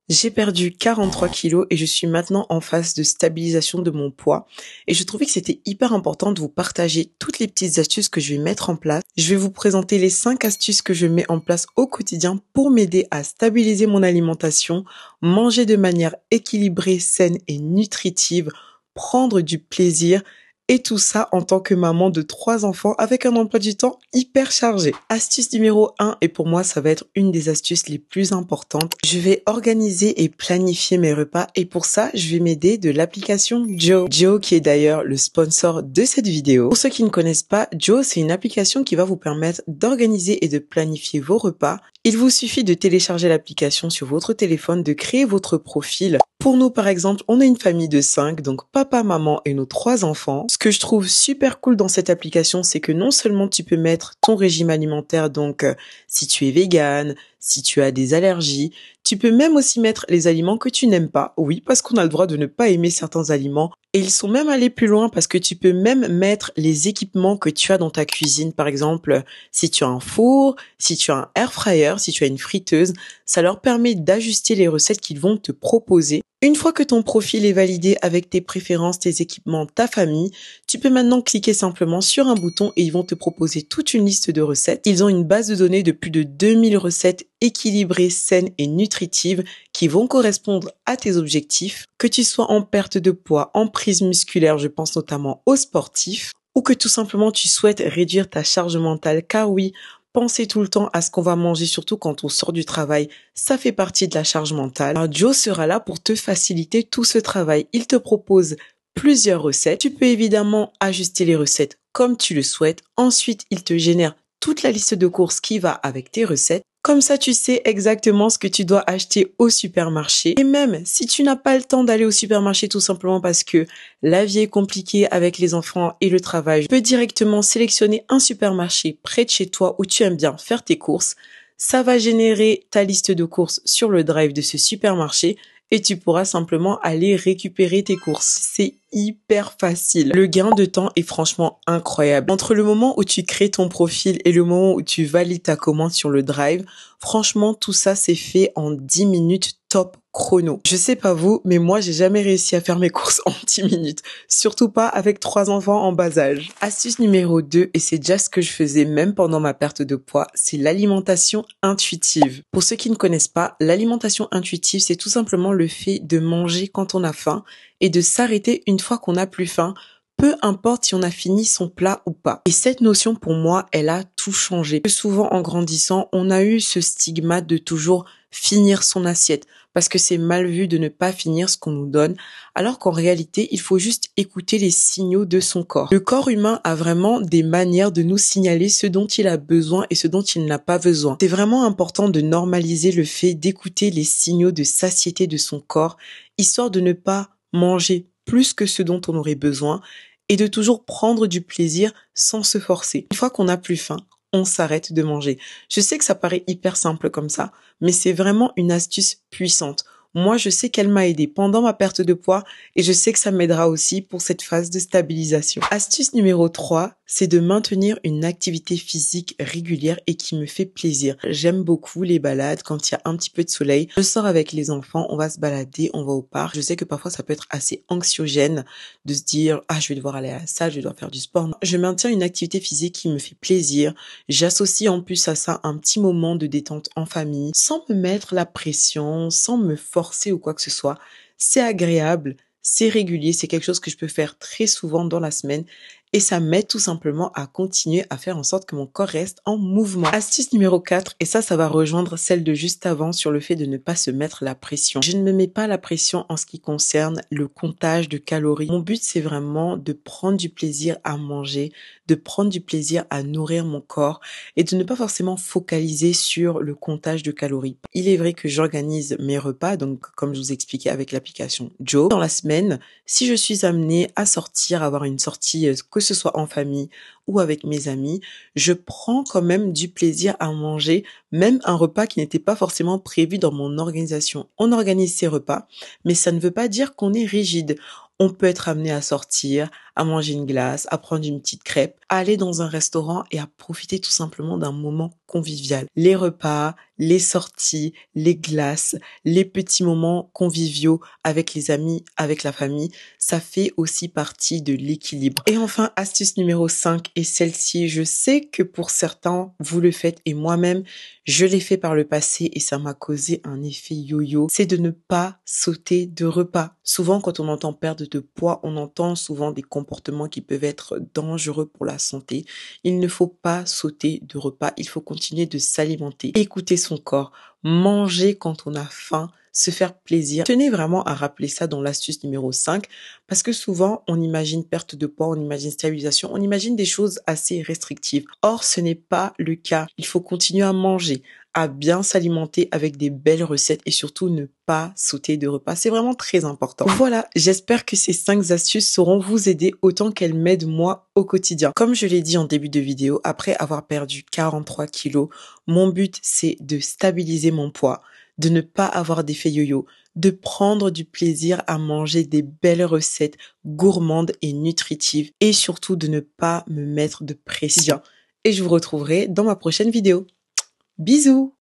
J'ai perdu 43 kilos et je suis maintenant en phase de stabilisation de mon poids. Et je trouvais que c'était hyper important de vous partager toutes les petites astuces que je vais mettre en place. Je vais vous présenter les 5 astuces que je mets en place au quotidien pour m'aider à stabiliser mon alimentation, manger de manière équilibrée, saine et nutritive, prendre du plaisir. Et tout ça en tant que maman de 3 enfants avec un emploi du temps hyper chargé. Astuce numéro 1, et pour moi ça va être une des astuces les plus importantes. Je vais organiser et planifier mes repas et pour ça je vais m'aider de l'application Joe. Joe qui est d'ailleurs le sponsor de cette vidéo. Pour ceux qui ne connaissent pas, Joe c'est une application qui va vous permettre d'organiser et de planifier vos repas. Il vous suffit de télécharger l'application sur votre téléphone, de créer votre profil. Pour nous, par exemple, on a une famille de 5, donc papa, maman et nos 3 enfants. Ce que je trouve super cool dans cette application, c'est que non seulement tu peux mettre ton régime alimentaire, donc si tu es végane, si tu as des allergies, tu peux même aussi mettre les aliments que tu n'aimes pas. Oui, parce qu'on a le droit de ne pas aimer certains aliments. Et ils sont même allés plus loin parce que tu peux même mettre les équipements que tu as dans ta cuisine. Par exemple, si tu as un four, si tu as un air fryer, si tu as une friteuse, ça leur permet d'ajuster les recettes qu'ils vont te proposer. Une fois que ton profil est validé avec tes préférences, tes équipements, ta famille, tu peux maintenant cliquer simplement sur un bouton et ils vont te proposer toute une liste de recettes. Ils ont une base de données de plus de 2000 recettes équilibrées, saines et nutritives qui vont correspondre à tes objectifs. Que tu sois en perte de poids, en prise musculaire, je pense notamment aux sportifs, ou que tout simplement tu souhaites réduire ta charge mentale, car oui, penser tout le temps à ce qu'on va manger, surtout quand on sort du travail, ça fait partie de la charge mentale. Alors, Joe sera là pour te faciliter tout ce travail. Il te propose plusieurs recettes. Tu peux évidemment ajuster les recettes comme tu le souhaites. Ensuite, il te génère toute la liste de courses qui va avec tes recettes. Comme ça, tu sais exactement ce que tu dois acheter au supermarché. Et même si tu n'as pas le temps d'aller au supermarché tout simplement parce que la vie est compliquée avec les enfants et le travail, tu peux directement sélectionner un supermarché près de chez toi où tu aimes bien faire tes courses. Ça va générer ta liste de courses sur le drive de ce supermarché et tu pourras simplement aller récupérer tes courses. C'est hyper facile. Le gain de temps est franchement incroyable. Entre le moment où tu crées ton profil et le moment où tu valides ta commande sur le drive, franchement, tout ça c'est fait en 10 minutes top chrono. Je sais pas vous, mais moi j'ai jamais réussi à faire mes courses en 10 minutes. Surtout pas avec 3 enfants en bas âge. Astuce numéro 2, et c'est déjà ce que je faisais même pendant ma perte de poids, c'est l'alimentation intuitive. Pour ceux qui ne connaissent pas, l'alimentation intuitive, c'est tout simplement le fait de manger quand on a faim et de s'arrêter une fois qu'on n'a plus faim, peu importe si on a fini son plat ou pas. Et cette notion, pour moi, elle a tout changé. Souvent, en grandissant, on a eu ce stigmate de toujours finir son assiette, parce que c'est mal vu de ne pas finir ce qu'on nous donne, alors qu'en réalité, il faut juste écouter les signaux de son corps. Le corps humain a vraiment des manières de nous signaler ce dont il a besoin et ce dont il n'a pas besoin. C'est vraiment important de normaliser le fait d'écouter les signaux de satiété de son corps, histoire de ne pas manger plus que ce dont on aurait besoin et de toujours prendre du plaisir sans se forcer. Une fois qu'on n'a plus faim, on s'arrête de manger. Je sais que ça paraît hyper simple comme ça, mais c'est vraiment une astuce puissante. Moi, je sais qu'elle m'a aidé pendant ma perte de poids et je sais que ça m'aidera aussi pour cette phase de stabilisation. Astuce numéro 3, c'est de maintenir une activité physique régulière et qui me fait plaisir. J'aime beaucoup les balades quand il y a un petit peu de soleil. Je sors avec les enfants, on va se balader, on va au parc. Je sais que parfois ça peut être assez anxiogène de se dire « Ah, je vais devoir aller à la salle, je vais devoir faire du sport ». Je maintiens une activité physique qui me fait plaisir. J'associe en plus à ça un petit moment de détente en famille, sans me mettre la pression, sans me forcer ou quoi que ce soit. C'est agréable, c'est régulier, c'est quelque chose que je peux faire très souvent dans la semaine et ça m'aide tout simplement à continuer à faire en sorte que mon corps reste en mouvement. Astuce numéro 4, et ça va rejoindre celle de juste avant sur le fait de ne pas se mettre la pression. Je ne me mets pas la pression en ce qui concerne le comptage de calories. Mon but, c'est vraiment de prendre du plaisir à manger, de prendre du plaisir à nourrir mon corps et de ne pas forcément focaliser sur le comptage de calories. Il est vrai que j'organise mes repas, donc comme je vous expliquais avec l'application Joe. Dans la semaine, si je suis amenée à sortir, avoir une sortie, que ce soit en famille ou avec mes amis, je prends quand même du plaisir à manger, même un repas qui n'était pas forcément prévu dans mon organisation. On organise ses repas, mais ça ne veut pas dire qu'on est rigide. On peut être amené à sortir, à manger une glace, à prendre une petite crêpe, à aller dans un restaurant et à profiter tout simplement d'un moment convivial. Les repas, les sorties, les glaces, les petits moments conviviaux avec les amis, avec la famille, ça fait aussi partie de l'équilibre. Et enfin, astuce numéro 5, et celle-ci, je sais que pour certains, vous le faites et moi-même, je l'ai fait par le passé et ça m'a causé un effet yo-yo, c'est de ne pas sauter de repas. Souvent, quand on entend perdre de poids, on entend souvent des comportements qui peuvent être dangereux pour la santé. Il ne faut pas sauter de repas, il faut continuer de s'alimenter, écouter son corps, manger quand on a faim, se faire plaisir. Tenez vraiment à rappeler ça dans l'astuce numéro 5 parce que souvent on imagine perte de poids, on imagine stabilisation, on imagine des choses assez restrictives. Or, ce n'est pas le cas. Il faut continuer à manger, à bien s'alimenter avec des belles recettes et surtout ne pas sauter de repas. C'est vraiment très important. Voilà, j'espère que ces 5 astuces sauront vous aider autant qu'elles m'aident moi au quotidien. Comme je l'ai dit en début de vidéo, après avoir perdu 43 kilos, mon but c'est de stabiliser mon poids, de ne pas avoir d'effet yo-yo, de prendre du plaisir à manger des belles recettes gourmandes et nutritives et surtout de ne pas me mettre de pression. Et je vous retrouverai dans ma prochaine vidéo. Bisous!